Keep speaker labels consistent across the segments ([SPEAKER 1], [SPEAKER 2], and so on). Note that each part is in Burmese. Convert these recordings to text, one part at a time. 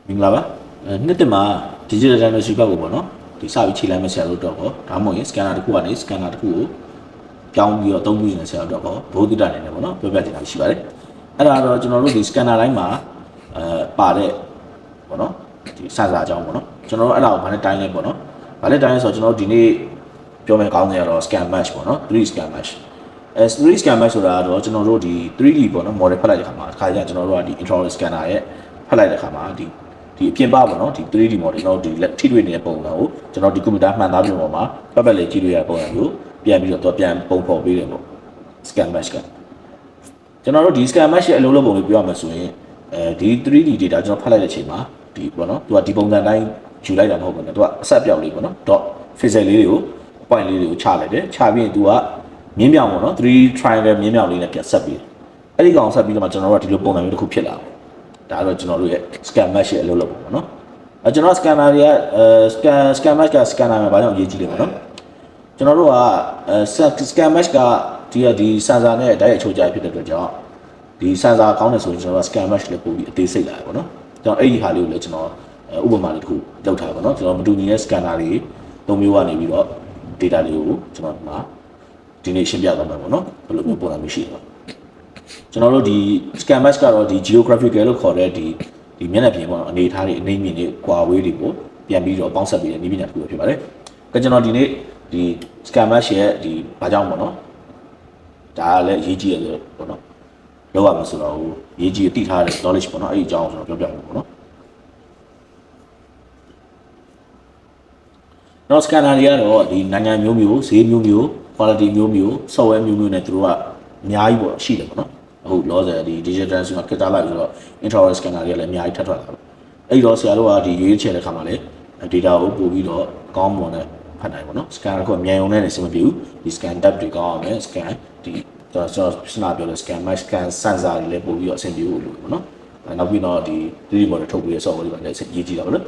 [SPEAKER 1] မင်္ဂလာပါနှစ်တင်မှာ digital diagnostic ဘက်ကိုပေါ့နော်ဒီစပြီးခြေလှမ်းမဲ့ဆရာတို့တော့ဒါမှမဟုတ်ရင် scanner တစ်ခုကနေ scanner တစ်ခုကိုပြောင်းပြီးတော့အသုံးပြုနေတဲ့ဆရာတို့တော့ဘိုးတိတနေတယ်ပေါ့နော်ပြောပြချင်တာရှိပါတယ်အဲ့ဒါတော့ကျွန်တော်တို့ဒီ scanner တိုင်းမှာပါတဲ့ပေါ့နော်ဒီစစာအကြောင်းပေါ့နော်ကျွန်တော်တို့အဲ့ဒါကိုဗာနဲ့တိုင်းလိုက်ပေါ့နော်ဗာနဲ့တိုင်းဆိုတော့ကျွန်တော်တို့ဒီနေ့ပြောမယ့်ကောင်းတဲ့ကတော့ scan mesh ပေါ့နော် 3D scan mesh 3D scan mesh ဆိုတာတော့ကျွန်တော်တို့ဒီ 3D ပေါ့နော် model ဖတ်လိုက်တဲ့အခါမှာတစ်ခါကျကျွန်တော်တို့ကဒီ intraoral scanner ရဲ့ဖတ်လိုက်တဲ့အခါမှာဒီအပြင်ပပေါ့နော်ဒီ 3D model ကျွန်တော်ဒီထိတွေ့နေတဲ့ပုံစံကိုကျွန်တော်ဒီကွန်ပျူတာမှန်သားပြင်ပေါ်မှာပတ်ပတ်လေးကြည့်လို့ရတဲ့ပုံစံမျိုးပြန်ပြီးတော့ပြန်ပုံဖော်ပေးတယ်ပေါ့ scan mesh ကကျွန်တော်တို့ဒီ scan mesh ရဲ့အလုံးလုံးပုံလေးပြောရမယ်ဆိုရင်ဒီ 3D data ကျွန်တော်ဖတ်လိုက်တဲ့အချိန်မှာဒီပေါ့နော်သူကဒီပုံစံတိုင်းယူလိုက်တာမဟုတ်ဘူးနော်သူကအဆက်ပြောက်လေးပေါ့နော် dot pixel လေးတွေကို point လေးတွေကိုချလိုက်တယ်ချပြီးရင်သူကမြင်းမြောင်ပေါ့နော်3 triangle မြင်းမြောင်လေးနဲ့ပြန်ဆက်ပြီးအဲ့ဒီကောင်ဆက်ပြီးတော့မှကျွန်တော်တို့ကဒီလိုပုံစံမျိုးတစ်ခုဖြစ်လာတယ်ဒါတော့ကျွန်တော်တို့ရဲ့ scan mesh ရဲ့အလုပ်လုပ်ပေါ့နော်ကျွန်တော် scanner တွေကscan mesh က scanner မှာဘာကြောင့်အရေးကြီးလဲပေါ့နော်ကျွန်တော်တို့ကscan mesh ကဒီ sensor နဲ့တိုက်ရိုက်ချိုးကြဖြစ်တဲ့အတွက်ကြောင့်ဒီ sensor ကောင်းတယ်ဆိုရင်ကျွန်တော်က scan mesh လေးပို့ပြီးအသေးစိတ်လာတယ်ပေါ့နော်ကျွန်တော်အဲ့ဒီဟာလေးကိုလည်းကျွန်တော်ဥပမာလေးတစ်ခုလောက်ထားပါတော့ကျွန်တော်မတူညီတဲ့ scanner တွေ၃မျိုးကနေပြီးတော့ data တွေကိုကျွန်တော်ဒီနေ့ရှင်းပြသွားမှာပေါ့နော်ဘယ်လိုမျိုးပုံစံမျိုးရှိလဲကျွန်တော်တို့ဒီ scan mesh ကတော့ဒီ geographical လို့ခေါ်တဲ့ဒီမျက်နှာပြင်ပေါ့နော်အနေထားတွေအနေမြင့်တွေကွာဝေးတွေကိုပြန်ပြီးတော့ပေါင်းစပ်ပြီးတဲ့နည်းပညာတစ်ခုဖြစ်ပါတယ်။ကျွန်တော်ဒီနေ့ဒီ scan mesh ရဲ့ဒီဘာကြောင့်ပေါ့နော်ဒါလည်းရေးကြည့်ရတယ်ပေါ့နော်လောက်ရမှာဆိုတော့ရေးကြည့်သိထားတဲ့ knowledge ပေါ့နော်အဲ့ဒီအကြောင်းကျွန်တော်ပြောပြမယ်ပေါ့နော်တော့ scanner တွေကတော့ဒီနိုင်ငံမျိုးမျိုးဈေးမျိုးမျိုး quality မျိုးမျိုး software မျိုးမျိုးနဲ့သူတို့ကအများကြီးပေါ့ရှိတယ်ပေါ့နော်အခုလောဆယ်ဒီ digital ဆိုတော့ကတာလိုက်ဆိုတော့ intraoral scanner တွေလည်းအများကြီးထပ်ထွက်လာတယ်အဲ့တော့ဆရာတို့ကဒီရွေးချယ်တဲ့ခါမှာလည်း data ကိုပို့ပြီးတော့ကောင်းမွန်တဲ့ဖတ်နိုင်ပေါ့နော် scanner ကမြန်ုံနဲ့နေစမပြဘူးဒီ scan tab တွေကောင်းအောင်မယ် scan ဒီကျွန်တော်စနာပြောလို့ scan mesh scan sensor တွေလည်းပို့ပြီးတော့အဆင်ပြေဖို့လိုပေါ့နော်နောက်ပြီးတော့ဒီ 3D model ထုတ်ပြီးတဲ့ software တွေလည်းရေးကြည့်တာပေါ့နော်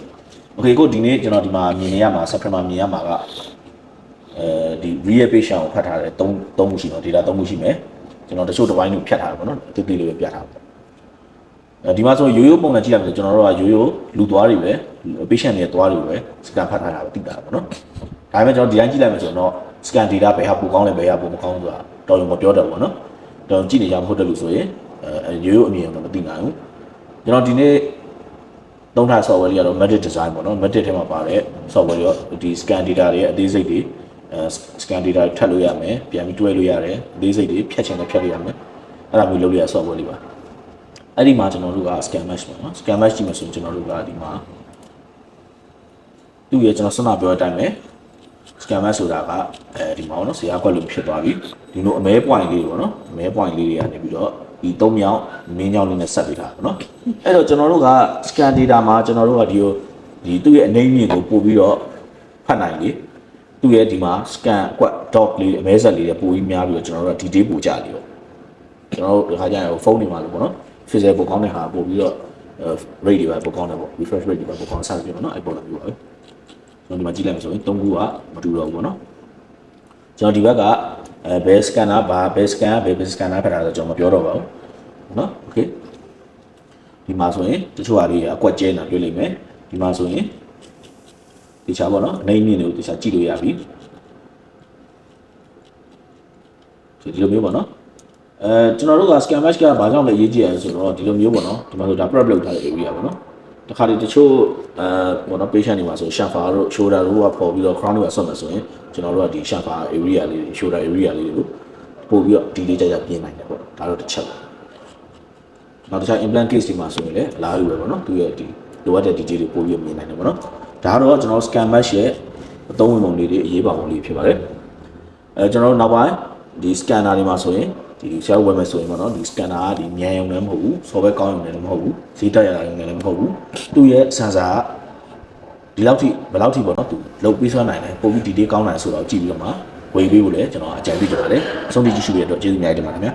[SPEAKER 1] okay ကိုဒီနေ့ကျွန်တော်ဒီမှာမြင်နေရမှာ September မြင်ရမှာကဒီ real page ကိုဖတ်ထားတယ်3မှုရှိတော့ data 3မှုရှိမယ်ကျွန်တော်တချို့တစ်ပိုင်းကိုဖြတ်ထားတယ်ပေါ့နော်တိတိလေးပဲပြတ်ထားတယ်ဒီမှာဆိုရိုးရိုးပုံစံကြည့်ရမယ်ကျွန်တော်တို့ကရိုးရိုးလူသွားတွေပဲ patient တွေသွားတွေပဲ scan ဖတ်ထားတာပဲတိတာပေါ့နော်ဒါပေမဲ့ကျွန်တော်ဒီတိုင်းကြည့်လိုက်မယ်ဆိုတော့ scan data ဘယ်ဟာပိုကောင်းလဲဘယ်ဟာပိုမကောင်းဆိုတာတော်ရုံမပြောတတ်ဘူးပေါ့နော်တော့ကြည့်နေကြမဟုတ်တယ်လို့ဆိုရင်ရိုးရိုးအမြင်တော့မသိနိုင်ဘူးကျွန်တော်ဒီနေ့သုံးထား software တွေကတော့ Medic design ပေါ့နော် Medic ထဲမှာပါတဲ့ software ရောဒီ scan data တွေရဲ့အသေးစိတ်တွေscan data ထပ်လို့ရမယ်ပြန်ပြီးတွဲလို့ရတယ်အသေးစိတ်တွေဖြတ်ချင်လည်းဖြတ်လို့ရမယ်အဲ့ဒါမျိုးလုပ်လို့ရ software လေးပါအဲ့ဒီမှာကျွန်တော်တို့က scan mesh ပေါ့နော် scan mesh ကြည့်မယ်ဆိုရင်ကျွန်တော်တို့ကဒီမှာသူ့ရဲ့ကျွန်တော်စနပြောတဲ့အတိုင်းပဲ scan mesh ဆိုတာကဒီမှာပေါ့နော်ဆရာကွက်လို့ဖြစ်သွားပြီဒီလိုအမဲ point လေးတွေပေါ့နော်အမဲ point လေးတွေကနေပြီးတော့ဒီ၃မြောက်မင်းကြောင်းလေးနဲ့ဆက်ပေးထားပါတော့အဲ့တော့ကျွန်တော်တို့က scan data မှာကျွန်တော်တို့ကဒီသူ့ရဲ့အနေမြင့်ကိုပို့ပြီးတော့ဖတ်နိုင်လေသူ့ရဲ့ဒီမှာ scan ကွက် dot လေးအမဲဆက်လေးတွေပို့ပြီးများပြီးတော့ကျွန်တော်တို့က detail ပို့ကြလေရောကျွန်တော်တို့ဒီခါကျရင်ဖုန်းတွေမှာလို့ပေါ့နော် physical ပို့ကောင်းတဲ့ဟာပို့ပြီးတော့ rate တွေပဲပို့ကောင်းတယ်ပေါ့ refresh rate တွေပဲပို့ကောင်းဆက်ပြီးတော့နော်အဲ့ပုံစံမျိုးပါပဲကျွန်တော်ဒီမှာကြည့်လိုက်မယ်ဆိုရင်၃ခုကမတူတော့ဘူးပေါ့နော်ကျွန်တော်ဒီဘက်ကဘယ် scanner ဘာဘယ် scan ဘယ် scanner ဖတ်တာဆိုကျွန်တော်မပြောတော့ပါဘူးနော် okay ဒီမှာဆိုရင်တချို့ဟာတွေအကွက်ကျဲနေတာတွေ့လိမ့်မယ်ဒီမှာဆိုရင်တခြားပေါ့နော်အနေမြင့်တွေကိုတခြားကြည့်လို့ရပြီဒီလိုမျိုးပေါ့နော်ကျွန်တော်တို့က scan mesh ကဘာကြောင့်လဲရေးကြည့်ရလဲဆိုတော့ဒီလိုမျိုးပေါ့နော်ဒီမှာဆိုတာ prep လုပ်ထားတဲ့ area ပေါ့နော်တခါတည်းတချို့ပေါ့နော် patient တွေမှာဆို chamfer တို့ shoulder တို့ကပေါ်ပြီးတော့ crown တွေကဆွတ်မယ်ဆိုရင်ကျွန်တော်တို့ကဒီ chamfer area လေးတွေ shoulder area လေးတွေကိုပို့ပြီးတော့ဒီလေးကြကြပြင်နိုင်တယ်ပေါ့ဒါတော့တစ်ချက်ပဲနောက်တစ်ခြား implant case တွေမှာဆိုရင်လည်းအလားတူပဲပေါ့နော်သူရဲ့ဒီလိုအပ်တဲ့ detail တွေပို့ပြီးမြင်နိုင်တယ်ပေါ့နော်ဒါတော့ကျွန်တော် scan mesh ရဲ့အသုံးဝင်ပုံလေးတွေအရေးပါပုံလေးဖြစ်ပါတယ်ကျွန်တော်တို့နောက်ပိုင်းဒီ scanner တွေမှာဆိုရင်ဒီဆရာဝယ်မယ်ဆိုရင်ပေါ့နော်ဒီ scanner ကဒီမြန်ရုံလည်းမဟုတ်ဘူး software ကောင်းရုံလည်းမဟုတ်ဘူးဈေးတက်ရတာရုံလည်းမဟုတ်ဘူးသူ့ရဲ့ sensor ကဒီလောက်ထိဘယ်လောက်ထိပေါ့နော်သူလုံပြီးဆွမ်းနိုင်တယ်ပို့ပြီး detail ကောင်းနိုင်ဆိုတော့ကြည့်ပြီးတော့မှဝယ်ပေးဖို့လည်းကျွန်တော်အကြံပြုချင်ပါတယ်အဆုံးထိကြည့်ရှုရတဲ့အတွက်ကျေးဇူးအများကြီးတင်ပါတယ်ခင်ဗျာ